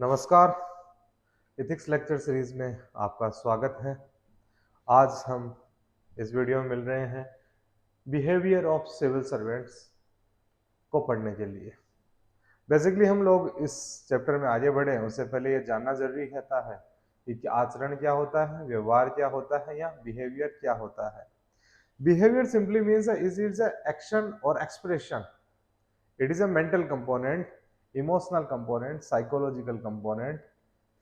नमस्कार। Ethics lecture series में आपका स्वागत है। आज हम इस वीडियो में मिल रहे हैं बिहेवियर ऑफ सिविल सर्वेंट्स को पढ़ने के लिए। बेसिकली हम लोग इस चैप्टर में आगे बढ़े उससे पहले ये जानना जरूरी रहता है कि आचरण क्या होता है, व्यवहार क्या होता है या बिहेवियर क्या होता है। Behaviour simply means is action और expression. It is a mental component, emotional component, psychological component,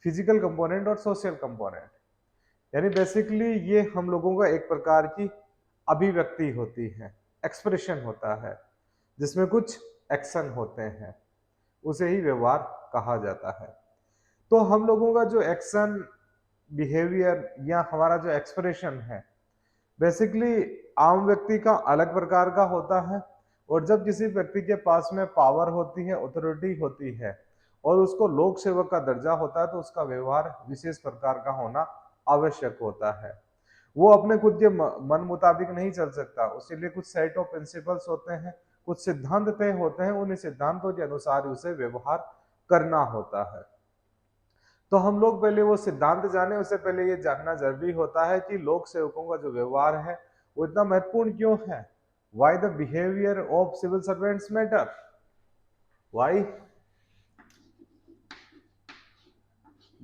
physical component और सोशल कंपोनेंट। यानी बेसिकली ये हम लोगों का एक प्रकार की अभिव्यक्ति होती है, एक्सप्रेशन होता है जिसमें कुछ एक्शन होते हैं, उसे ही व्यवहार कहा जाता है। तो हम लोगों का जो एक्शन, बिहेवियर या हमारा जो एक्सप्रेशन है बेसिकली आम व्यक्ति का अलग प्रकार का होता है, और जब किसी व्यक्ति के पास में पावर होती है, अथॉरिटी होती है और उसको लोक सेवक का दर्जा होता है तो उसका व्यवहार विशेष प्रकार का होना आवश्यक होता है। वो अपने खुद के मन मुताबिक नहीं चल सकता, उसके लिए कुछ सेट ऑफ प्रिंसिपल्स होते हैं, कुछ सिद्धांत तय होते हैं, उन सिद्धांतों के अनुसार उसे व्यवहार करना होता है। तो हम लोग पहले वो सिद्धांत जाने उससे पहले ये जानना जरूरी होता है कि लोक सेवकों का जो व्यवहार है वो इतना महत्वपूर्ण क्यों है। Why the behaviour of civil servants matter, why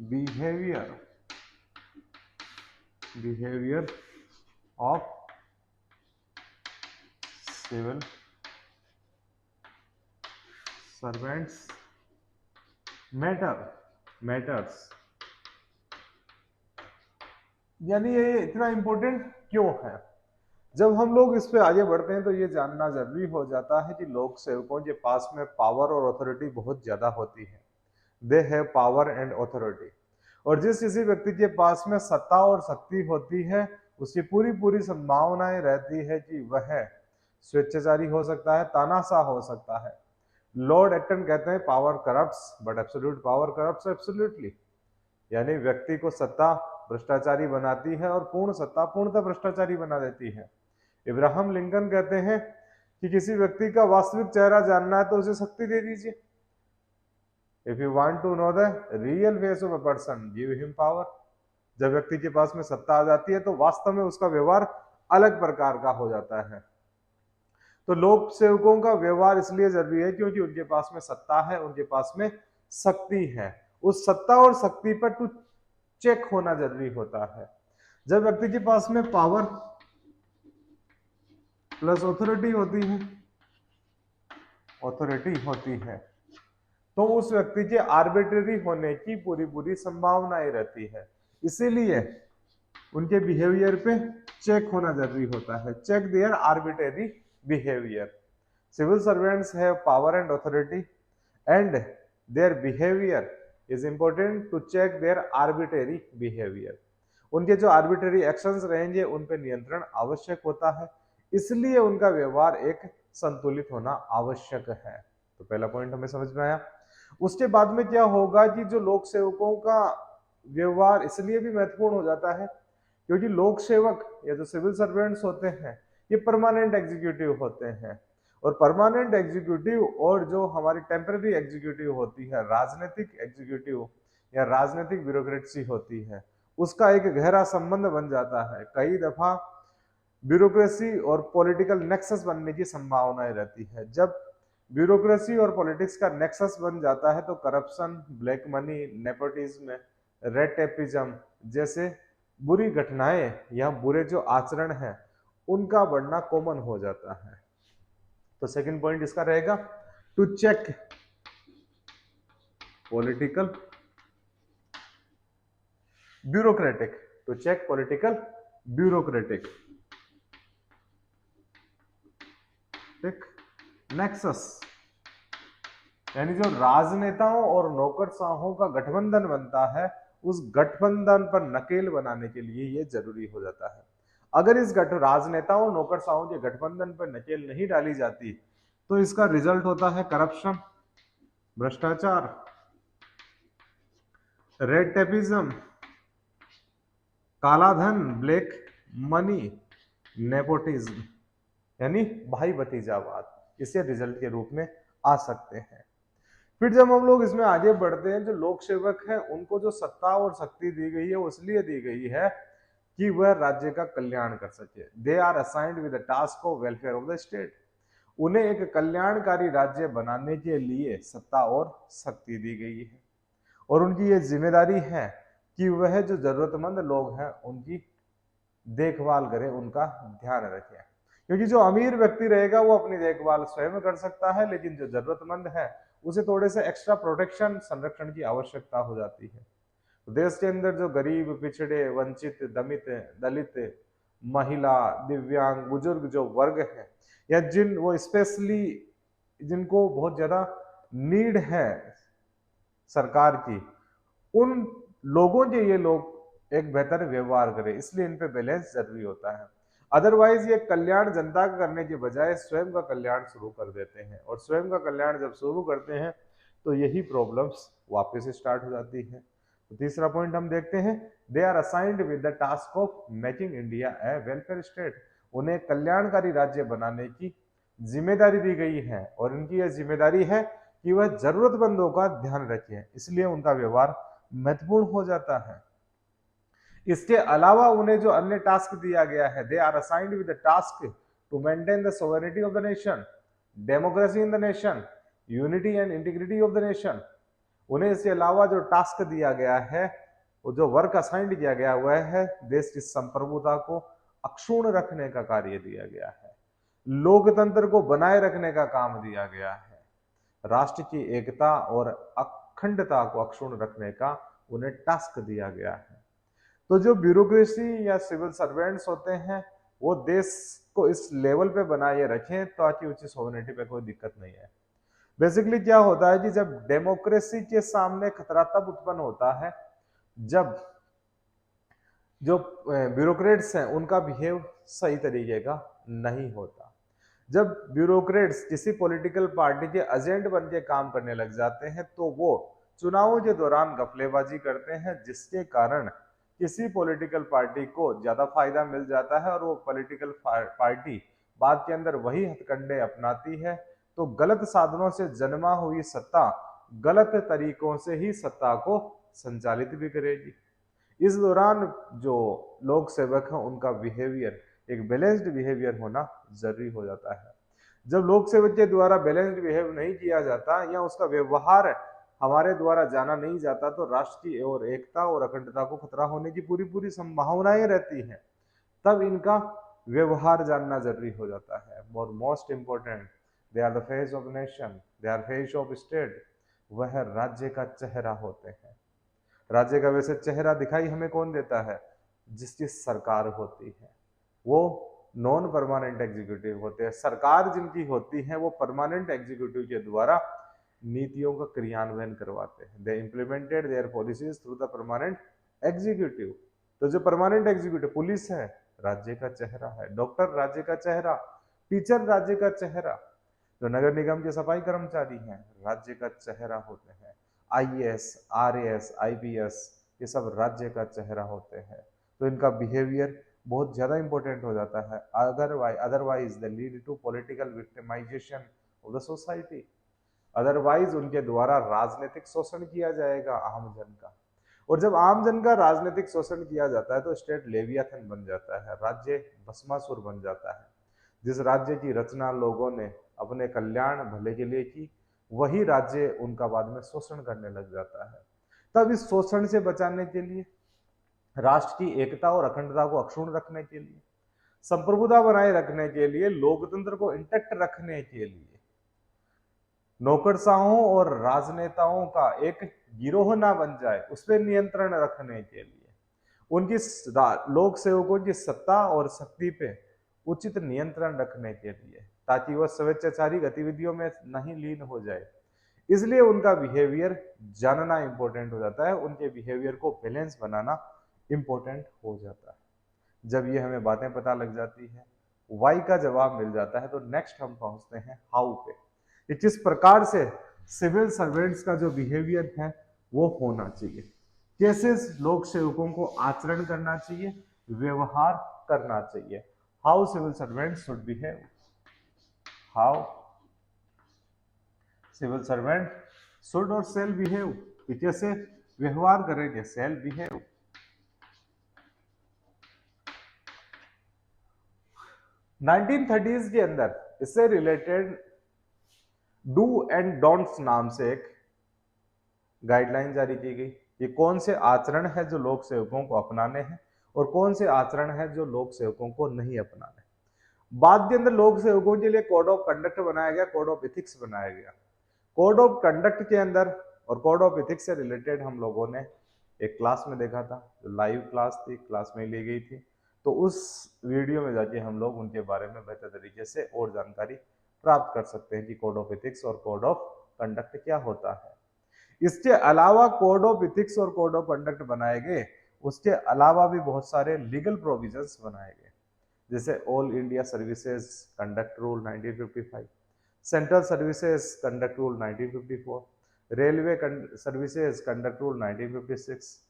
behaviour behaviour of civil servants matters, यानी ये इतना इंपॉर्टेंट क्यों है। जब हम लोग इस पे आगे बढ़ते हैं तो ये जानना जरूरी हो जाता है कि लोक सेवकों के पास में पावर और अथॉरिटी बहुत ज्यादा होती है। They have power and authority. और जिस किसी व्यक्ति के पास में सत्ता और शक्ति होती है उसकी पूरी पूरी संभावनाएं रहती है कि वह स्वेच्छाचारी हो सकता है, तानाशाह हो सकता है। लॉर्ड एक्टन कहते हैं power corrupts but absolute power corrupts absolutely. यानी व्यक्ति को सत्ता भ्रष्टाचारी बनाती है और पूर्ण सत्ता पूर्णतः भ्रष्टाचारी बना देती है। इब्राहम लिंकन कहते हैं कि किसी व्यक्ति का वास्तविक चेहरा जानना है तो उसे शक्ति दे दीजिए। If you want to know the real face of a person give him power. जब व्यक्ति के पास में सत्ता आ जाती है तो वास्तव में उसका व्यवहार अलग प्रकार का हो जाता है। तो लोक सेवकों का व्यवहार इसलिए जरूरी है क्योंकि उनके पास में सत्ता है, उनके पास में शक्ति है। उस सत्ता और शक्ति पर टू चेक होना जरूरी होता है। जब व्यक्ति के पास में पावर प्लस ऑथोरिटी होती है तो उस व्यक्ति के आर्बिट्रेरी होने की पूरी पूरी संभावनाएं रहती है। इसीलिए उनके बिहेवियर पे चेक होना जरूरी होता है। Check their arbitrary behaviour. Civil servants have power and authority and their behaviour is important to check their arbitrary behaviour. उनके जो आर्बिट्रेरी एक्शंस रहेंगे उन पे नियंत्रण आवश्यक होता है, इसलिए उनका व्यवहार एक संतुलित होना आवश्यक है। तो पहला पॉइंट हमें समझ में आया। उसके बाद में क्या होगा कि जो लोक सेवकों का व्यवहार इसलिए भी महत्वपूर्ण हो जाता है क्योंकि लोक सेवक या जो सिविल सर्वेंट्स होते हैं ये परमानेंट एग्जीक्यूटिव होते हैं। और परमानेंट एग्जीक्यूटिव और जो हमारी टेम्पररी एग्जीक्यूटिव होती है, राजनीतिक एग्जीक्यूटिव या राजनीतिक ब्यूरोक्रेसी होती है, उसका एक गहरा संबंध बन जाता है। कई दफा ब्यूरोक्रेसी और पॉलिटिकल नेक्सस बनने की संभावनाएं रहती है। जब ब्यूरोक्रेसी और पॉलिटिक्स का नेक्सस बन जाता है तो corruption, black money, nepotism, red tapism जैसे बुरी घटनाएं या बुरे जो आचरण है उनका बढ़ना कॉमन हो जाता है। तो सेकंड पॉइंट इसका रहेगा to check political bureaucratic, to check political bureaucratic nexus. यानी जो राजनेताओं और नौकरशाहों का गठबंधन बनता है उस गठबंधन पर नकेल बनाने के लिए ये जरूरी हो जाता है। अगर इस राजनेताओं नौकरशाहों के गठबंधन पर नकेल नहीं डाली जाती तो इसका रिजल्ट होता है करप्शन, भ्रष्टाचार, रेड टेपिज्म, काला धन, ब्लैक मनी, नेपोटिज्म यानी भाई भतीजावाद, इसे रिजल्ट के रूप में आ सकते हैं। फिर जब हम लोग इसमें आगे बढ़ते हैं, जो लोक सेवक हैं उनको जो सत्ता और शक्ति दी गई है वो इसलिए दी गई है कि वह राज्य का कल्याण कर सके। They are assigned with the task of welfare of the state. उन्हें एक कल्याणकारी राज्य बनाने के लिए सत्ता और शक्ति दी गई है, और उनकी ये जिम्मेदारी है कि वह जो जरूरतमंद लोग हैं उनकी देखभाल करें, उनका ध्यान रखें। क्योंकि जो अमीर व्यक्ति रहेगा वो अपनी देखभाल स्वयं कर सकता है, लेकिन जो जरूरतमंद है उसे थोड़े से एक्स्ट्रा प्रोटेक्शन, संरक्षण की आवश्यकता हो जाती है। तो देश के अंदर जो गरीब, पिछड़े, वंचित, दलित, महिला, दिव्यांग, बुजुर्ग जो वर्ग है, या जिन वो स्पेशली जिनको बहुत ज्यादा नीड है सरकार की, उन लोगों के ये लोग एक बेहतर व्यवहार करें, इसलिए इन पे बैलेंस जरूरी होता है। अदरवाइज ये कल्याण जनता का करने के बजाय स्वयं का कल्याण शुरू कर देते हैं, और स्वयं का कल्याण जब शुरू करते हैं तो यही प्रॉब्लम्स वापस स्टार्ट हो जाती है। तो तीसरा पॉइंट हम देखते हैं, they are assigned with the task of making India a welfare state. उन्हें कल्याणकारी राज्य बनाने की जिम्मेदारी दी गई है, और इनकी यह जिम्मेदारी है कि वह जरूरतमंदों का ध्यान रखें, इसलिए उनका व्यवहार महत्वपूर्ण हो जाता है। इसके अलावा उन्हें जो अन्य टास्क दिया गया है, they are assigned with the task to maintain the sovereignty of the nation, democracy in the nation, unity and integrity of the nation. उन्हें इसके अलावा जो टास्क दिया गया है, वो जो वर्क असाइंड किया गया हुआ है, देश की संप्रभुता को अक्षुण्ण रखने का कार्य दिया गया है, लोकतंत्र को बनाए रखने का काम दिया गया है, राष्ट्र की एकता और अखंडता को अक्षुण्ण रखने का उन्हें टास्क दिया गया है। तो जो ब्यूरोक्रेसी या सिविल सर्वेंट्स होते हैं वो देश को इस लेवल पे बनाए रखें ताकि उसकी सोवरेनिटी पे कोई दिक्कत नहीं है। बेसिकली क्या होता है कि जब डेमोक्रेसी के सामने खतरा तब उत्पन्न होता है जब जो ब्यूरोक्रेट्स हैं उनका बिहेव सही तरीके का नहीं होता। जब ब्यूरोक्रेट्स किसी पॉलिटिकल पार्टी के एजेंट बन के काम करने लग जाते हैं तो वो चुनावों के दौरान घपलेबाजी करते हैं, जिसके कारण किसी पॉलिटिकल पार्टी को ज्यादा फायदा मिल जाता है और वो पॉलिटिकल पार्टी बाद के अंदर वही हथकंडे अपनाती है। तो गलत साधनों से जन्मा हुई सत्ता गलत तरीकों से ही सत्ता को संचालित भी करेगी। इस दौरान जो लोक सेवक हैं उनका बिहेवियर एक बैलेंस्ड बिहेवियर होना जरूरी हो जाता है। जब लोक सेवक के द्वारा बैलेंस्ड बिहेव नहीं किया जाता या उसका व्यवहार हमारे द्वारा जाना नहीं जाता तो राष्ट्र की और एकता और अखंडता को खतरा होने की पूरी पूरी संभावनाएं रहती हैं। तब इनका व्यवहार जानना जरूरी हो जाता है। और most important, they are the face of nation, they are face of state. वह राज्य का चेहरा होते हैं। राज्य का वैसे चेहरा दिखाई हमें कौन देता है? जिसकी सरकार होती है। वो नॉन परमानेंट एग्जीक्यूटिव होते हैं। सरकार जिनकी होती है वो परमानेंट एग्जीक्यूटिव के द्वारा नीतियों का क्रियान्वयन करवाते हैं। They implemented their policies through the permanent executive. तो जो परमानेंट एग्जीक्यूटिव, पुलिस है राज्य का चेहरा है, डॉक्टर राज्य का चेहरा, टीचर राज्य का चेहरा, जो नगर निगम के सफाई कर्मचारी हैं राज्य का चेहरा होते हैं, आईएएस, आरएएस, आईपीएस, ये सब राज्य का चेहरा होते हैं। तो इनका बिहेवियर बहुत ज्यादा इंपॉर्टेंट हो जाता है। Otherwise they lead to political victimization of the society. Otherwise उनके द्वारा राजनीतिक शोषण किया जाएगा आम जन का, और जब आम जन का राजनीतिक शोषण किया जाता है तो स्टेट लेवियाथन बन जाता है, राज्य भस्मासुर बन जाता है। जिस राज्य की रचना लोगों ने अपने कल्याण भले के लिए की, वही राज्य उनका बाद में शोषण करने लग जाता है। तब इस शोषण से बचाने के लिए, राष्ट्र की एकता और अखंडता को अक्षुण्ण रखने के लिए, संप्रभुता बनाए रखने के लिए, लोकतंत्र को इंटैक्ट रखने के लिए नौकरशाहों और राजनेताओं का एक गिरोह ना बन जाए, उस पर नियंत्रण रखने के लिए, उनकी लोक सेवकों की सत्ता और शक्ति पे उचित नियंत्रण रखने के लिए, ताकि वह स्वेच्छाचारी गतिविधियों में नहीं लीन हो जाए। इसलिए उनका बिहेवियर जानना इंपॉर्टेंट हो जाता है, उनके बिहेवियर को बैलेंस बनाना इंपॉर्टेंट हो जाता है। जब ये हमें बातें पता लग जाती है, वाई का जवाब मिल जाता है, तो नेक्स्ट हम पहुंचते हैं हाउ पे, कि किस प्रकार से सिविल सर्वेंट्स का जो बिहेवियर है वो होना चाहिए, कैसे लोक सेवकों को आचरण करना चाहिए, व्यवहार करना चाहिए। How civil servant should behave, how civil servant should और सेल बिहेव, कैसे व्यवहार करेंगे, सेल बिहेव। 1930s के अंदर इससे रिलेटेड डू एंड डोंट्स नाम से एक गाइडलाइन जारी की गई। ये कौन से आचरण है जो लोक सेवकों को अपनाने हैं और कौन से आचरण है जो लोक सेवकों को नहीं अपनाने। बाद के अंदर लोक सेवकों के लिए कोड ऑफ कंडक्ट बनाया गया, कोड ऑफ इथिक्स बनाया गया। कोड ऑफ कंडक्ट के अंदर और कोड ऑफ इथिक्स से रिलेटेड हम लोगों ने एक क्लास में देखा था, जो लाइव क्लास थी, क्लास में ली गई थी। तो उस वीडियो में जाके हम लोग उनके बारे में बेहतर तरीके से और जानकारी प्राप्त कर सकते हैं कि कोड ऑफ इथिक्स और कोड ऑफ कंडक्ट क्या होता है। इसके अलावा कोड ऑफ इथिक्स और कोड ऑफ कंडक्ट बनाए गए, उसके अलावा भी बहुत सारे लीगल प्रोविजंस बनाए गए, जैसे all India services conduct rule 1955, central services conduct rule 1954, railway services conduct rule 1956।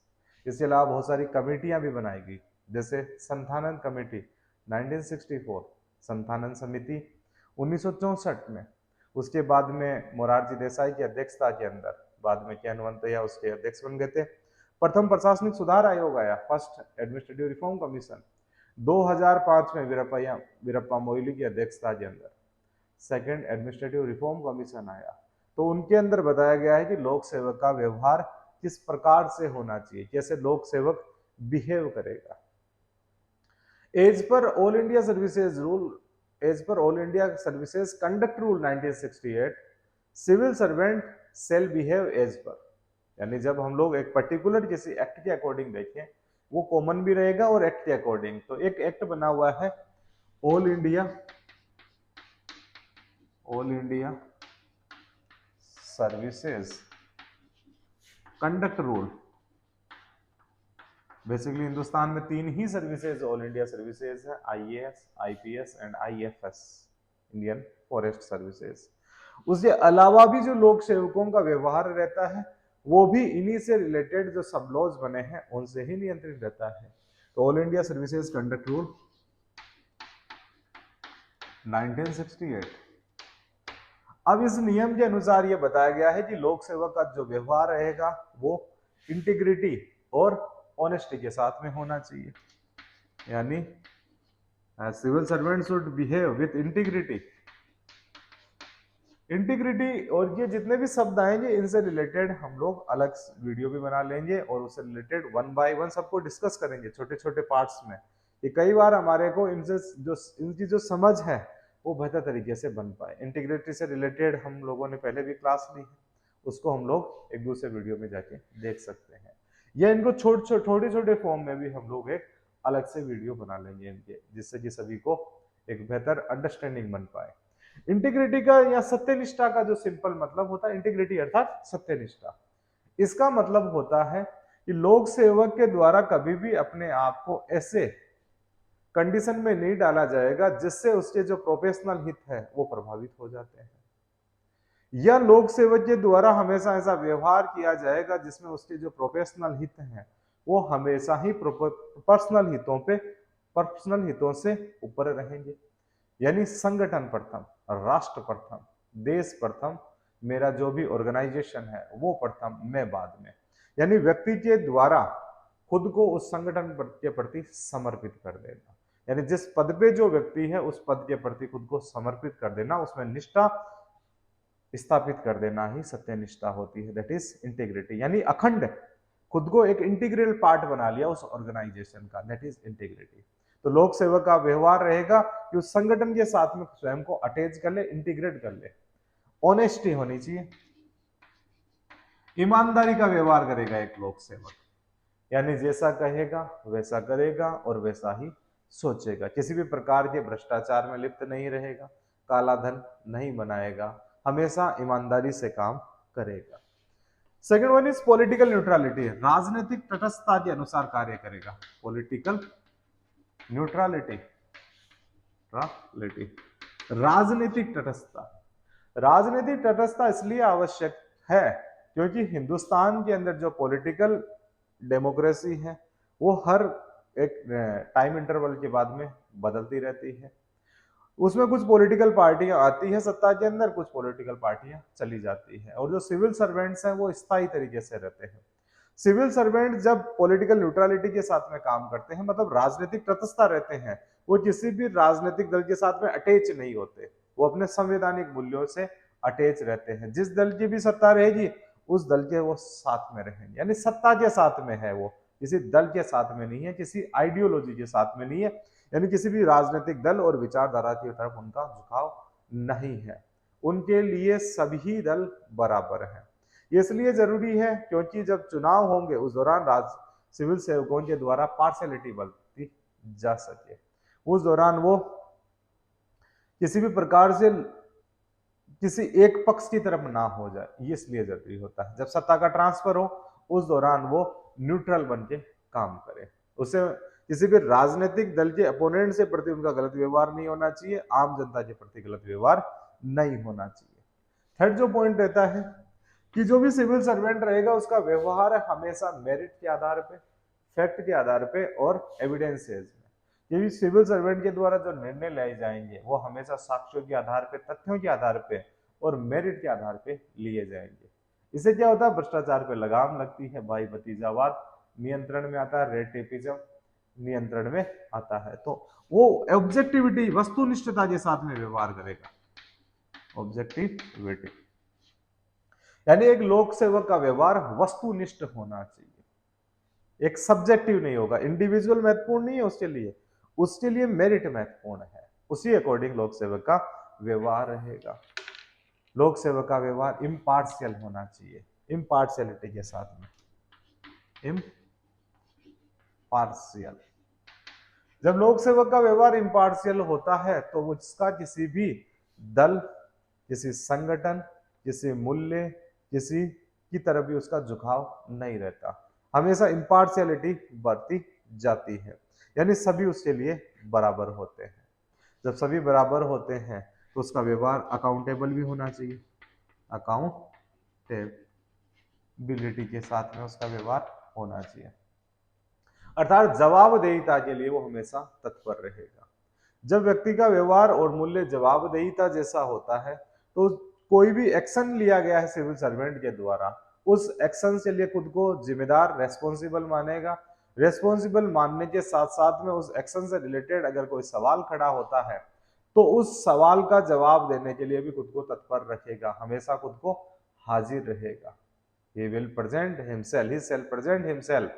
इसके अलावा बहुत सारी कमेटियां भी बनाई गई, जैसे संथानन कमेटी 1964, संथानन समिति 1964 में। उसके बाद में मोरारजी देसाई की अध्यक्षता के अंदर बाद में के हनुमंतैया उसके अध्यक्ष बन गए थे। प्रथम प्रशासनिक सुधार आयोग आया, फर्स्ट एडमिनिस्ट्रेटिव रिफॉर्म कमीशन 2005 में वीरप्पा मोइली की अध्यक्षता के अंदर सेकंड एडमिनिस्ट्रेटिव रिफॉर्म कमीशन आया। तो उनके अंदर बताया गया है कि लोक सेवक का व्यवहार किस प्रकार से होना चाहिए, कैसे लोक सेवक बिहेव करेगा। As per all India services rule, as per all India services conduct rule 1968, civil servant shall behave as per, यानी जब हम लोग एक पर्टिकुलर किसी एक्ट के अकॉर्डिंग देखें, वो कॉमन भी रहेगा और एक्ट के अकॉर्डिंग। तो एक एक्ट बना हुआ है all India services conduct rule. Basically Hindustan में 3 ही सर्विसेज ऑल इंडिया सर्विसेज है, IAS, IPS and IFS, Indian forest services. उसके अलावा भी जो लोक सेवकों का व्यवहार रहता है वो भी इन्हीं से रिलेटेड जो सब लॉज बने हैं उनसे ही नियंत्रित रहता है। तो all India services conduct rule 1968। अब इस नियम के अनुसार यह बताया गया है कि लोक सेवक का जो व्यवहार रहेगा वो इंटीग्रिटी और ऑनेस्टी के साथ में होना चाहिए, यानी civil servant should behave with integrity. Integrity और ये जितने भी शब्द आएंगे इनसे रिलेटेड हम लोग अलग वीडियो भी बना लेंगे और उससे रिलेटेड वन बाय वन सबको डिस्कस करेंगे छोटे छोटे पार्ट्स में, कि कई बार हमारे को इनसे जो इनकी जो समझ है वो बेहतर तरीके से बन पाए। इंटीग्रिटी से रिलेटेड हम लोगों ने पहले भी क्लास ली है, उसको हम लोग एक दूसरे वीडियो में जाके देख सकते हैं, या इनको छोटे छोटे फॉर्म में भी हम लोग एक अलग से वीडियो बना लेंगे इनके, जिससे कि सभी को एक बेहतर अंडरस्टैंडिंग बन पाए। इंटीग्रिटी का या सत्यनिष्ठा का जो सिंपल मतलब होता है, इंटीग्रिटी अर्थात सत्यनिष्ठा, इसका मतलब होता है कि लोक सेवक के द्वारा कभी भी अपने आप को ऐसे कंडीशन में नहीं डाला जाएगा जिससे उसके जो प्रोफेशनल हित है वो प्रभावित हो जाते हैं, या लोक सेवक के द्वारा हमेशा ऐसा व्यवहार किया जाएगा जिसमें उसके जो प्रोफेशनल हित हैं वो हमेशा ही पर्सनल हितों से ऊपर रहेंगे। यानी संगठन प्रथम, राष्ट्र प्रथम, देश प्रथम, मेरा जो भी ऑर्गेनाइजेशन है वो प्रथम, मैं बाद में। यानी व्यक्ति के द्वारा खुद को उस संगठन के प्रति समर्पित कर देना, यानी जिस पद पे जो व्यक्ति है उस पद के प्रति खुद को समर्पित कर देना, उसमें निष्ठा स्थापित कर देना ही सत्यनिष्ठा होती है, दैट इज इंटीग्रिटी। यानी अखंड खुद को एक इंटीग्रल पार्ट बना लिया उस ऑर्गेनाइजेशन का, दैट इज इंटीग्रिटी। तो लोक सेवक का व्यवहार रहेगा कि उस संगठन के साथ में स्वयं को अटैच कर ले, इंटीग्रेट कर ले। ऑनेस्टी होनी चाहिए, ईमानदारी का व्यवहार करेगा एक लोक सेवक, यानी जैसा कहेगा वैसा करेगा और वैसा ही सोचेगा, किसी भी प्रकार के भ्रष्टाचार में लिप्त नहीं रहेगा, काला धन नहीं बनाएगा, हमेशा ईमानदारी से काम करेगा। Second one is political neutrality, राजनीतिक तटस्थता के अनुसार कार्य करेगा। पॉलिटिकल न्यूट्रलिटी, राजनीतिक तटस्थता। राजनीतिक तटस्थता इसलिए आवश्यक है क्योंकि हिंदुस्तान के अंदर जो पॉलिटिकल डेमोक्रेसी है वो हर एक टाइम इंटरवल के बाद में बदलती रहती है। उसमें कुछ पॉलिटिकल पार्टियां आती हैं सत्ता के अंदर, कुछ पॉलिटिकल पार्टियां चली जाती हैं, और जो सिविल सर्वेंट्स हैं वो स्थायी तरीके से रहते हैं। सिविल सर्वेंट जब पॉलिटिकल न्यूट्रलिटी के साथ में काम करते हैं, मतलब राजनीतिक तटस्थता रहते हैं, वो किसी भी राजनीतिक दल के साथ में अटैच नहीं होते, वो अपने संवैधानिक मूल्यों से अटैच रहते हैं। जिस दल की भी सत्ता रहेगी उस दल के वो साथ में रहेंगे, यानी सत्ता के साथ में है, वो किसी दल के साथ में नहीं है, किसी आइडियोलॉजी के साथ में नहीं है, यानी किसी भी राजनीतिक दल और विचारधारा की तरफ उनका झुकाव नहीं है। उनके लिए सभी दल बराबर हैं। ये इसलिए जरूरी है क्योंकि जब चुनाव होंगे उस दौरान सिविल सेवकों के द्वारा पार्शियलिटी बरती जा सके, उस दौरान वो किसी भी प्रकार से किसी एक पक्ष की तरफ ना हो जाए, ये इसलिए जरूरी होता है। जब सत्ता का ट्रांसफर हो उस दौरान वो न्यूट्रल बन के काम करे, उसे किसी भी राजनीतिक दल के अपोनेंट से प्रति उनका गलत व्यवहार नहीं होना चाहिए, आम जनता के प्रति गलत व्यवहार नहीं होना चाहिए। थर्ड जो पॉइंट रहता है कि जो भी सिविल सर्वेंट रहेगा उसका व्यवहार हमेशा मेरिट के आधार पे, फैक्ट के आधार पे और एविडेंसेस में, ये भी सिविल सर्वेंट के द्वारा जो निर्णय लाए जाएंगे वो हमेशा साक्ष्यों के आधार पे, तथ्यों के आधार पे और मेरिट के आधार पे लिए जाएंगे। इससे क्या होता है, भ्रष्टाचार पे लगाम लगती है, भाई भतीजावाद नियंत्रण में आता है, रेटिज्म नियंत्रण में आता है। तो वो ऑब्जेक्टिविटी, वस्तुनिष्ठता के साथ में व्यवहार करेगा, ऑब्जेक्टिविटी, यानी एक लोक सेवक का व्यवहार वस्तुनिष्ठ होना चाहिए, एक सब्जेक्टिव नहीं होगा। इंडिविजुअल महत्वपूर्ण नहीं है उसके लिए मेरिट महत्वपूर्ण है, उसी अकॉर्डिंग लोक सेवक का व्यवहार रहेगा। लोक सेवक का व्यवहार इम्पार्शियल होना चाहिए, इम्पार्शियलिटी के साथ में, इम्पार्शियल। जब लोक सेवक का व्यवहार इम्पार्शियल होता है तो उसका किसी भी दल, किसी संगठन, किसी मूल्य, किसी की तरफ भी उसका झुकाव नहीं रहता, हमेशा इम्पार्शियलिटी बरती जाती है, यानी सभी उसके लिए बराबर होते हैं। जब सभी बराबर होते हैं तो उसका व्यवहार अकाउंटेबल भी होना चाहिए, अकाउंटेबिलिटी के साथ में उसका व्यवहार होना चाहिए, अर्थात जवाबदेहिता के लिए वो हमेशा तत्पर रहेगा। जब व्यक्ति का व्यवहार और मूल्य जवाबदेहिता जैसा होता है तो कोई भी एक्शन लिया गया है सिविल सर्वेंट के द्वारा, उस एक्शन के लिए खुद को जिम्मेदार, रेस्पॉन्सिबल मानेगा। रेस्पॉन्सिबल मानने के साथ साथ में उस एक्शन से रिलेटेड अगर कोई सवाल खड़ा होता है तो उस सवाल का जवाब देने के लिए भी खुद को तत्पर रखेगा, हमेशा खुद को हाजिर रहेगा। He will present himself, he shall present himself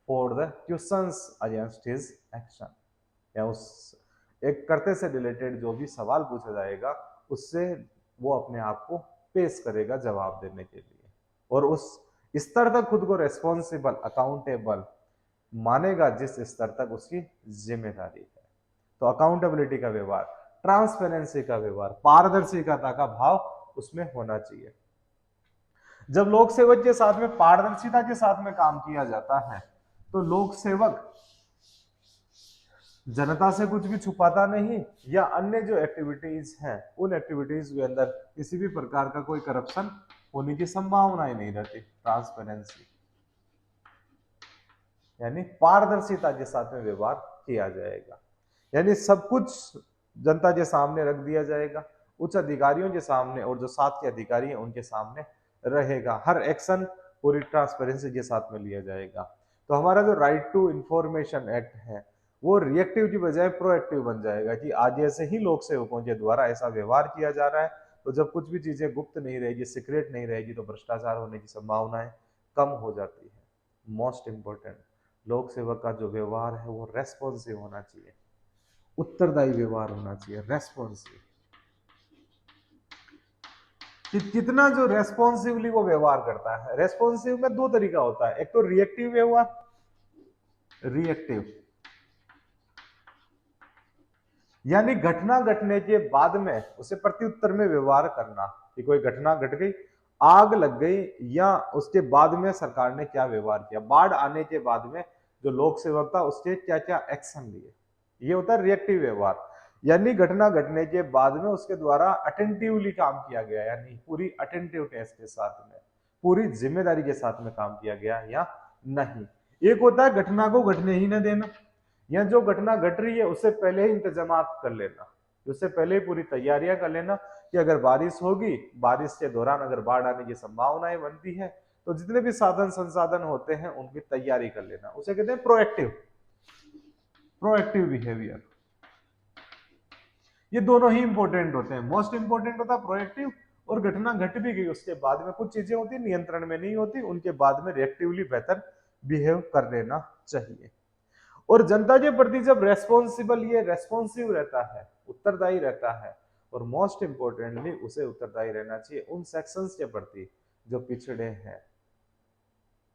for the questions against his action, या उस एक कर्तव्य से रिलेटेड जो भी सवाल पूछा जाएगा उससे वो अपने आप को पेश करेगा जवाब देने के लिए, और उस स्तर तक खुद को रेस्पॉन्सिबल, अकाउंटेबल मानेगा जिस स्तर तक उसकी जिम्मेदारी है। तो अकाउंटेबिलिटी का व्यवहार, ट्रांसपेरेंसी का व्यवहार, पारदर्शिता का भाव उसमें होना चाहिए। जब लोक सेवक के साथ में पारदर्शिता के साथ में काम किया जाता है तो लोक सेवक जनता से कुछ भी छुपाता नहीं, या अन्य जो एक्टिविटीज हैं उन एक्टिविटीज के अंदर किसी भी प्रकार का कोई करप्शन होने की संभावना ही नहीं रहती। ट्रांसपेरेंसी यानी पारदर्शिता के साथ में व्यवहार किया जाएगा, यानी सब कुछ जनता के सामने रख दिया जाएगा, उच्च अधिकारियों के सामने और जो साथ के अधिकारी हैं उनके सामने रहेगा। हर एक्शन पूरी ट्रांसपेरेंसी के साथ में लिया जाएगा। तो हमारा जो राइट टू इंफॉर्मेशन एक्ट है वो रिएक्टिव की बजाय प्रोएक्टिव बन जाएगा कि आज ऐसे ही लोक सेवकों के द्वारा ऐसा व्यवहार किया जा रहा है, तो जब कुछ भी चीजें गुप्त नहीं रहेगी, सीक्रेट नहीं रहेगी, तो भ्रष्टाचार होने की संभावनाएं कम हो जाती है। मोस्ट इंपॉर्टेंट, लोक सेवक का जो व्यवहार है वो रेस्पॉन्सिव होना चाहिए, उत्तरदायी व्यवहार होना चाहिए, रेस्पॉन्सिव। कि कितना जो रेस्पॉन्सिवली वो व्यवहार करता है। रेस्पॉन्सिव में दो तरीका होता है, एक तो रिएक्टिव व्यवहार, रिएक्टिव यानी घटना घटने के बाद में उसे प्रत्युत्तर में व्यवहार करना, कि कोई घटना घट गई, आग लग गई, या उसके बाद में सरकार ने क्या व्यवहार किया, बाढ़ आने के बाद में जो लोक सेवक था उसके क्या क्या एक्शन लिए, ये होता है रिएक्टिव व्यवहार। यानी घटना घटने के बाद में उसके द्वारा अटेंटिवली काम किया गया, यानी पूरी अटेंटिवनेस के साथ में, पूरी जिम्मेदारी के साथ में काम किया गया या नहीं। एक होता है घटना को घटने ही न देना, या जो घटना घट रही है उससे पहले ही इंतजाम कर लेना, उससे पहले ही पूरी तैयारियां कर लेना कि अगर बारिश होगी, बारिश के दौरान अगर बाढ़ आने की संभावनाएं बनती है, तो जितने भी साधन संसाधन होते हैं उनकी तैयारी कर लेना। उसे कहते हैं प्रोएक्टिव प्रोएक्टिव बिहेवियर। ये दोनों ही इंपॉर्टेंट होते हैं। मोस्ट इंपॉर्टेंट होता है प्रोएक्टिव, और घटना घट भी गई उसके बाद में कुछ चीजें होती नियंत्रण में नहीं होती, उनके बाद में रिएक्टिवली बेहतर बिहेव कर लेना चाहिए। और जनता के प्रति जब रेस्पॉन्सिबल, ये रेस्पॉन्सिव रहता है, उत्तरदायी रहता है, और मोस्ट इंपोर्टेंटली उसे उत्तरदायी रहना चाहिए उन सेक्शंस के प्रति जो पिछड़े हैं,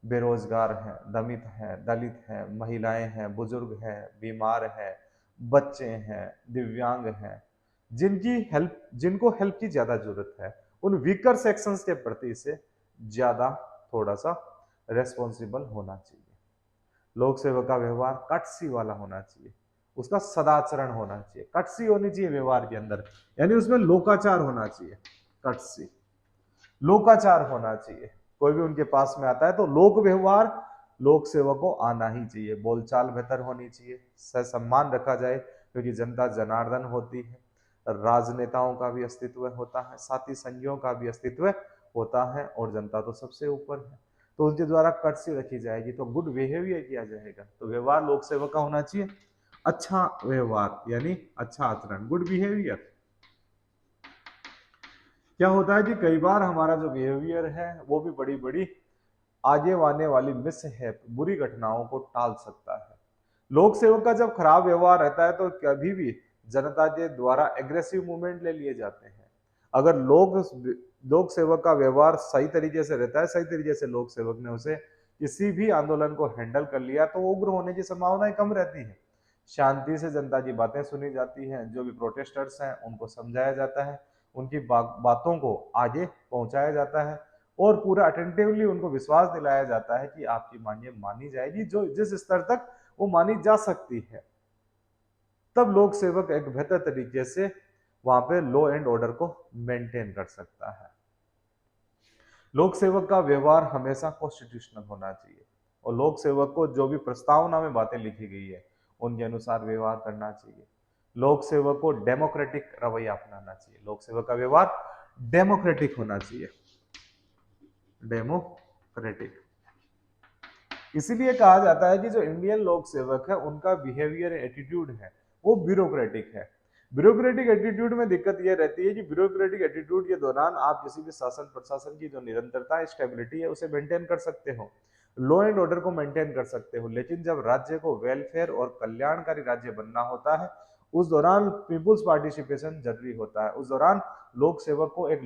बेरोजगार हैं, दमित हैं, दलित हैं, महिलाएं हैं, बुजुर्ग हैं, बीमार हैं, बच्चे हैं, दिव्यांग हैं, जिनको हेल्प की ज्यादा जरूरत है, उन वीकर सेक्शंस के प्रति से ज्यादा थोड़ा सा रेस्पॉन्सिबल होना चाहिए। लोक सेवक का व्यवहार कटसी वाला होना चाहिए, उसका सदाचरण होना चाहिए, कटसी होनी चाहिए व्यवहार के अंदर, यानी उसमें लोकाचार होना चाहिए। कटसी लोकाचार होना चाहिए। कोई भी उनके पास में आता है तो लोक व्यवहार लोक सेवक को आना ही चाहिए। बोलचाल बेहतर होनी चाहिए, सम्मान रखा जाए, क्योंकि जनता जनार्दन होती है, राजनेताओं का भी अस्तित्व होता है, साथी संघियों का भी अस्तित्व होता है, और जनता तो सबसे ऊपर है। तो उनके द्वारा कटसी रखी जाएगी तो गुड बिहेवियर किया जाएगा। तो व्यवहार लोक सेवक का होना चाहिए अच्छा व्यवहार, यानी अच्छा आचरण, गुड बिहेवियर। क्या होता है कि कई बार हमारा जो बिहेवियर है वो भी बड़ी बड़ी आगे आने वाली मिसहैप, बुरी घटनाओं को टाल सकता है। लोक सेवक का जब खराब व्यवहार रहता है तो कभी भी जनता के द्वारा एग्रेसिव मूवमेंट ले लिए जाते हैं। अगर लोक सेवक का व्यवहार सही तरीके से रहता है, सही तरीके से लोक सेवक ने उसे किसी भी आंदोलन को हैंडल कर लिया, तो उग्र होने की संभावनाएं कम रहती है। शांति से जनता की बातें सुनी जाती हैं, जो भी प्रोटेस्टर्स हैं उनको समझाया जाता है, उनकी बातों को आगे पहुंचाया जाता है, और पूरा अटेंटिवली उनको विश्वास दिलाया जाता है कि आपकी मांगें मानी जाएगी, जो जिस स्तर तक वो मानी जा सकती है। तब लोक सेवक एक बेहतर तरीके से वहां पे लॉ एंड ऑर्डर को मेंटेन कर सकता है। लोक सेवक का व्यवहार हमेशा कॉन्स्टिट्यूशनल होना चाहिए, और लोक सेवक को जो भी प्रस्तावना में बातें लिखी गई है उनके अनुसार व्यवहार करना चाहिए। लोक सेवक को डेमोक्रेटिक रवैया अपनाना चाहिए। लोक सेवक का व्यवहार डेमोक्रेटिक होना चाहिए, डेमोक्रेटिक। इसीलिए कहा जाता है कि जो इंडियन लोक सेवक है उनका बिहेवियर एटीट्यूड है वो ब्यूरोक्रेटिक है। ब्यूरोक्रेटिक एटीट्यूड में दिक्कत यह रहती है कि ब्यूरोक्रेटिक एटीट्यूड के दौरान आप किसी भी शासन प्रशासन की जो निरंतरता स्टेबिलिटी है उसे मेंटेन कर सकते हो, लॉ एंड ऑर्डर को मेंटेन कर सकते हो, लेकिन जब राज्य को वेलफेयर और कल्याणकारी राज्य बनना होता है उस दौरान पीपुल्स पार्टिसिपेशन जरूरी होता है। उस दौरान लोक सेवक को एक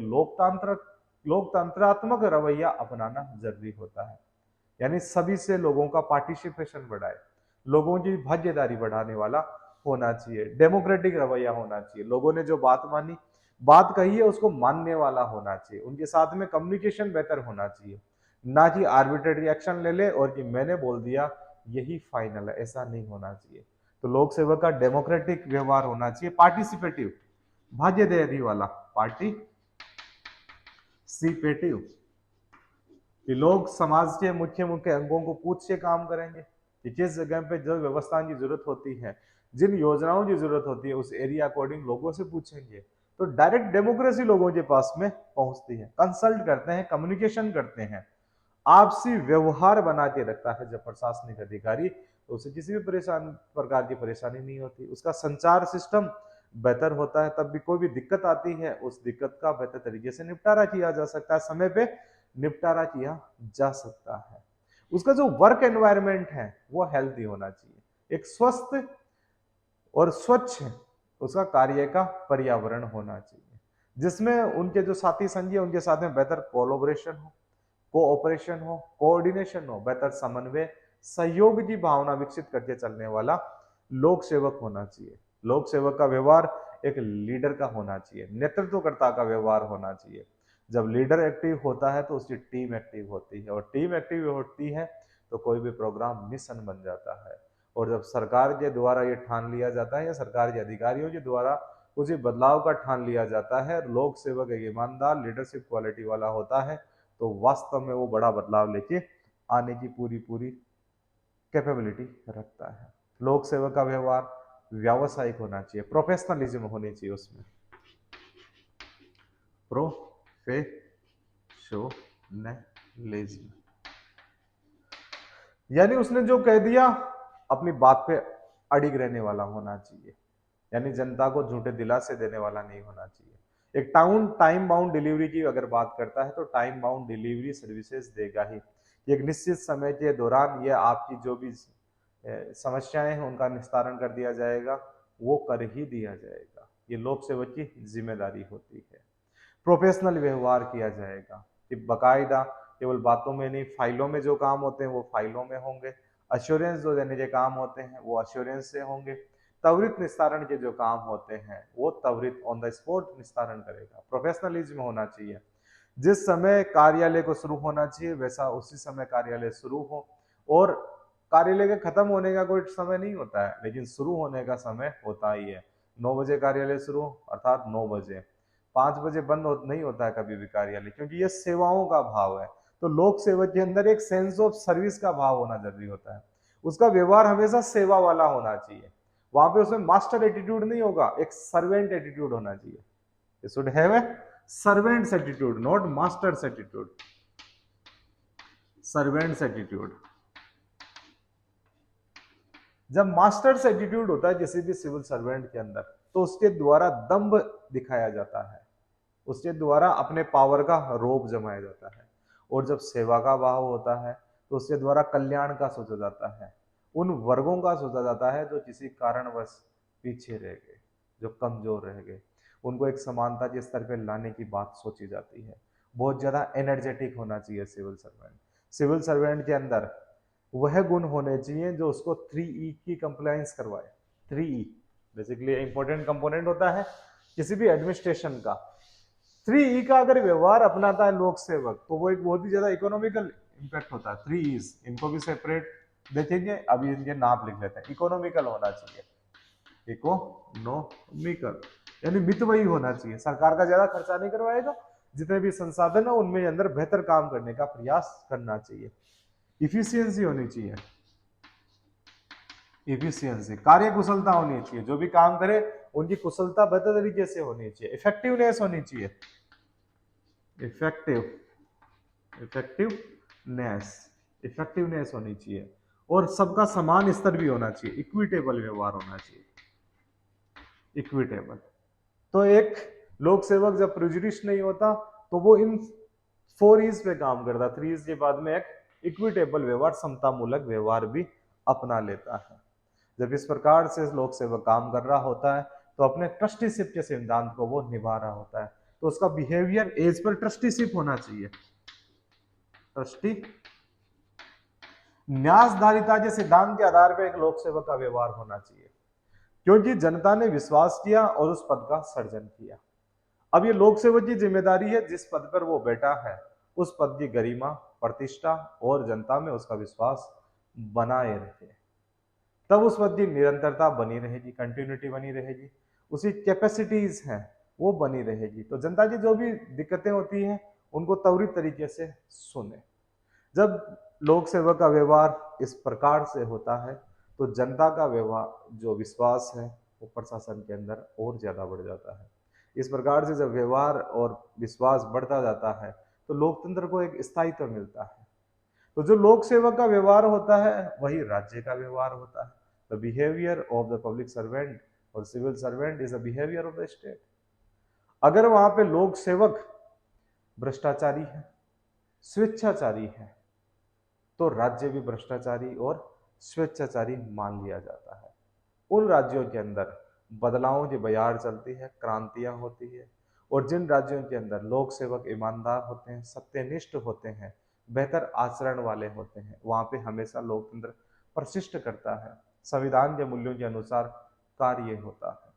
लोकतंत्रात्मक रवैया अपनाना जरूरी होता है, यानी सभी से लोगों का पार्टिसिपेशन बढ़ाए, लोगों की भागीदारी बढ़ाने वाला होना चाहिए, डेमोक्रेटिक रवैया होना चाहिए। लोगों ने जो बात मानी, बात कही है उसको मानने वाला होना चाहिए, उनके साथ में कम्युनिकेशन बेहतर होना चाहिए, ना कि आर्बिट्रेरी एक्शन ले ले और कि मैंने बोल दिया यही फाइनल है, ऐसा नहीं होना चाहिए। तो लोक सेवक का डेमोक्रेटिक व्यवहार होना चाहिए, पार्टिसिपेटिव, भागीदारी वाला, पार्टिसिपेटिव, कि लोग समाज के मुख्य मुख्य अंगों को पूछ के काम करेंगे कि किस जगह पे जो व्यवस्था की जरूरत होती है, जिन योजनाओं की जरूरत होती है उस एरिया अकॉर्डिंग लोगों से पूछेंगे। तो डायरेक्ट डेमोक्रेसी लोगों के पास में पहुंचती है, कंसल्ट करते हैं, कम्युनिकेशन करते हैं, आपसी व्यवहार बना के रखता है जब प्रशासनिक अधिकारी, तो उसे किसी भी प्रकार की परेशानी नहीं होती, उसका संचार सिस्टम बेहतर होता है। तब भी कोई भी दिक्कत आती है उस दिक्कत का बेहतर तरीके से निपटारा किया जा सकता है, समय पे निपटारा किया जा सकता है। उसका जो वर्क एनवायरनमेंट है वो हेल्थी होना चाहिए, एक स्वस्थ और स्वच्छ उसका कार्य का पर्यावरण होना चाहिए, जिसमें उनके जो साथी संगी उनके साथ में बेहतर कोलैबोरेशन हो, कोऑपरेशन हो, कोऑर्डिनेशन हो, बेहतर समन्वय, सहयोग की भावना विकसित करके चलने वाला लोक सेवक होना चाहिए। लोक सेवक का व्यवहार एक लीडर का होना चाहिए, नेतृत्वकर्ता का व्यवहार होना चाहिए। जब लीडर एक्टिव होता है तो उसकी टीम एक्टिव होती है, और टीम एक्टिव होती है तो कोई भी प्रोग्राम मिशन बन जाता है। और जब सरकार के द्वारा ये ठान लिया जाता है या सरकार के अधिकारियों के द्वारा उसी बदलाव का ठान लिया जाता है, लोक सेवक एक ईमानदार लीडरशिप क्वालिटी वाला होता है, तो वास्तव में वो बड़ा बदलाव लेके आने की पूरी पूरी कैपेबिलिटी रखता है। लोक सेवक का व्यवहार व्यावसायिक होना चाहिए, प्रोफेशनलिज्म होनी चाहिए उसमें, प्रोफेशनलिज्म। यानी उसने जो कह दिया अपनी बात पे अड़िग रहने वाला होना चाहिए, यानी जनता को झूठे दिलासे देने वाला नहीं होना चाहिए। एक टाइम बाउंड डिलीवरी की अगर बात करता है तो टाइम बाउंड डिलीवरी सर्विसेज देगा ही। एक निश्चित समय के दौरान ये आपकी जो भी समस्याएं हैं उनका निस्तारण कर दिया जाएगा, वो कर ही दिया जाएगा। ये लोक सेवक की जिम्मेदारी होती है। प्रोफेशनल व्यवहार किया जाएगा कि बकायदा केवल बातों में नहीं, फाइलों में जो काम होते हैं वो फाइलों में होंगे, अश्योरेंस जो देने के काम होते हैं वो अश्योरेंस से होंगे, त्वरित निस्तारण के जो काम होते हैं वो त्वरित ऑन द स्पॉट निस्तारण करेगा। प्रोफेशनलिज्म होना चाहिए, जिस समय कार्यालय को शुरू होना चाहिए वैसा उसी समय कार्यालय शुरू हो, और कार्यालय के खत्म होने का कोई समय नहीं होता है, लेकिन शुरू होने का समय होता ही है। 9 बजे कार्यालय शुरू अर्थात 9 बजे, 5 बजे बंद नहीं होता है कभी भी कार्यालय, क्योंकि ये सेवाओं का भाव है। तो लोक सेवक के अंदर एक सेंस ऑफ सर्विस का भाव होना जरूरी होता है, उसका व्यवहार हमेशा सेवा वाला होना चाहिए। वहां पे उसमें मास्टर एटीट्यूड नहीं होगा, एक सर्वेंट एटीट्यूड होना चाहिए। It should have a servant's attitude, not master's attitude. Servant's attitude. जब मास्टर्स एटीट्यूड होता है किसी भी सिविल सर्वेंट के अंदर, तो उसके द्वारा दंभ दिखाया जाता है, उसके द्वारा अपने पावर का रोब जमाया जाता है। और जब सेवा का भाव होता है तो उसके द्वारा कल्याण का सोचा जाता है, उन वर्गों का सोचा जाता है जो किसी कारणवश पीछे रह गए, जो कमजोर रह गए, उनको एक समानता के स्तर पर लाने की बात सोची जाती है। बहुत ज्यादा एनर्जेटिक होना चाहिए सिविल सर्वेंट। सिविल सर्वेंट के अंदर वह गुण होने चाहिए जो उसको 3E की कंप्लायंस करवाए। 3E बेसिकली इंपॉर्टेंट कंपोनेंट होता है किसी भी एडमिनिस्ट्रेशन का। 3E का अगर व्यवहार अपनाता है लोक सेवक तो वो एक बहुत ही ज्यादा इकोनॉमिकल इंपैक्ट होता है। 3E's इनको भी सेपरेट देखेंगे, अभी इनके नाम लिख लेते हैं। इकोनॉमिकल होना चाहिए, इकोनॉमिकल यानी मितव्ययी होना चाहिए, सरकार का ज्यादा खर्चा नहीं करवाएगा, जितने भी संसाधन है उनमें अंदर बेहतर काम करने का प्रयास करना चाहिए। इफिशियंसी होनी चाहिए, इफिशियंसी कार्य कुशलता होनी चाहिए, जो भी काम करे उनकी कुशलता बेहतर तरीके से होनी चाहिए। इफेक्टिवनेस होनी चाहिए, इफेक्टिवनेस होनी चाहिए, और सबका समान स्तर भी होना चाहिए। इक्विटेबल व्यवहार होना चाहिए, इक्विटेबल। तो एक लोक सेवक जब प्रेजुडिस नहीं होता तो वो इन 4E's पे काम करता, 3E's के बाद में एक इक्विटेबल व्यवहार, समतामूलक व्यवहार भी अपना लेता है। जब इस प्रकार से लोक सेवक काम कर रहा होता है तो अपने ट्रस्टीशिप के सिद्धांत को वो निभा रहा होता है, तो उसका बिहेवियर एज पर ट्रस्टीशिप होना चाहिए। ट्रस्टी न्यासधारिता के सिद्धांत के आधार पर एक लोक सेवक का व्यवहार होना चाहिए, क्योंकि जनता ने विश्वास किया और उस पद का सर्जन किया। अब ये लोक सेवक की जिम्मेदारी है जिस पद पर वो बैठा है उस पद की गरिमा, प्रतिष्ठा और जनता में उसका विश्वास बनाए रहे, तब उस पद की निरंतरता बनी रहेगी, कंटिन्यूटी बनी रहेगी, उसकी कैपेसिटीज हैं वो बनी रहेगी। तो जनता की जो भी दिक्कतें होती हैं उनको त्वरित तरीके से सुने। जब लोक सेवक का व्यवहार इस प्रकार से होता है तो जनता का व्यवहार जो विश्वास है वो प्रशासन के अंदर और ज्यादा बढ़ जाता है। इस प्रकार से जब व्यवहार और विश्वास बढ़ता जाता है तो लोकतंत्र को एक स्थायित्व मिलता है। तो जो लोक सेवक का व्यवहार होता है वही राज्य का व्यवहार होता है। The behaviour of the public servant और civil servant is the behaviour of the state. अगर वहां पे लोक सेवक भ्रष्टाचारी है, स्वेच्छाचारी है, तो राज्य भी भ्रष्टाचारी और स्वेच्छाचारी मान लिया जाता है। उन राज्यों के अंदर बदलावों की बयार चलती है, क्रांतियां होती है, और जिन राज्यों के अंदर लोक सेवक ईमानदार होते हैं, सत्यनिष्ठ होते हैं, बेहतर आचरण वाले होते हैं, वहां पे हमेशा लोकतंत्र प्रशिष्ट करता है, संविधान के मूल्यों के अनुसार कार्य होता है।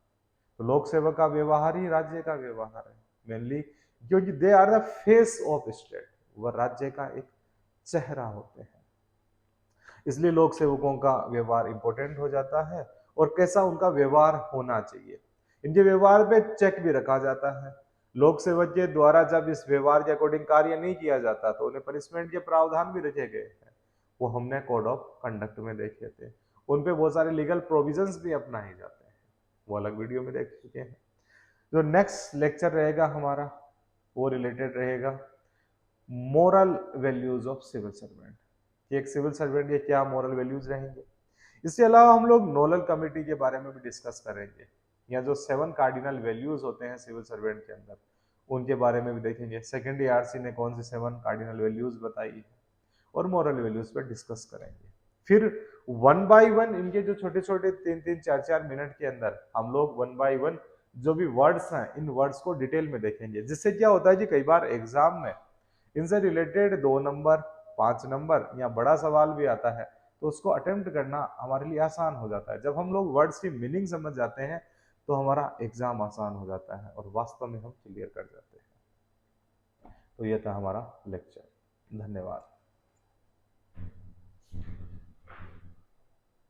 तो लोक सेवक का व्यवहार ही राज्य का व्यवहार है मेनली, क्योंकि they are the face of state, वह राज्य का एक चेहरा होते हैं। इसलिए लोक सेवकों का व्यवहार इंपॉर्टेंट हो जाता है और कैसा उनका व्यवहार होना चाहिए, इनके व्यवहार पे चेक भी रखा जाता है। लोक सेवक के द्वारा जब इस व्यवहार के अकॉर्डिंग कार्य नहीं किया जाता तो उन्हें पनिशमेंट के प्रावधान भी रखे गए हैं, वो हमने कोड ऑफ कंडक्ट में देखे थे। उन पे बहुत सारे लीगल प्रोविजंस भी अपनाए जाते हैं। वो अलग वीडियो में देख चुके हैं। जो नेक्स्ट लेक्चर रहेगा हमारा वो रिलेटेड रहेगा moral values of civil servant, कि एक सिविल सर्वेंट के क्या मोरल वैल्यूज रहेंगे। इसके अलावा हम लोग नोडल कमिटी के बारे में भी डिस्कस करेंगे, या जो 7 कार्डिनल वैल्यूज होते हैं सिविल सर्वेंट के अंदर उनके बारे में भी देखेंगे। सेकेंड आरसी ने कौन सी 7 कार्डिनल वैल्यूज बताई है, और मोरल वैल्यूज पर डिस्कस करेंगे। फिर 1 बाय 1 इनके जो छोटे छोटे 3-3, 4-4 मिनट के अंदर हम लोग 1 बाय 1 जो भी वर्ड्स हैं इन वर्ड्स को डिटेल में देखेंगे, जिससे क्या होता है कि कई बार एग्जाम में इनसे रिलेटेड 2 नंबर 5 नंबर या बड़ा सवाल भी आता है, तो उसको अटेम्प्ट करना हमारे लिए आसान हो जाता है। जब हम लोग वर्ड्स की मीनिंग समझ जाते हैं तो हमारा एग्जाम आसान हो जाता है और वास्तव में हम क्लियर कर जाते हैं। तो यह था हमारा लेक्चर। धन्यवाद।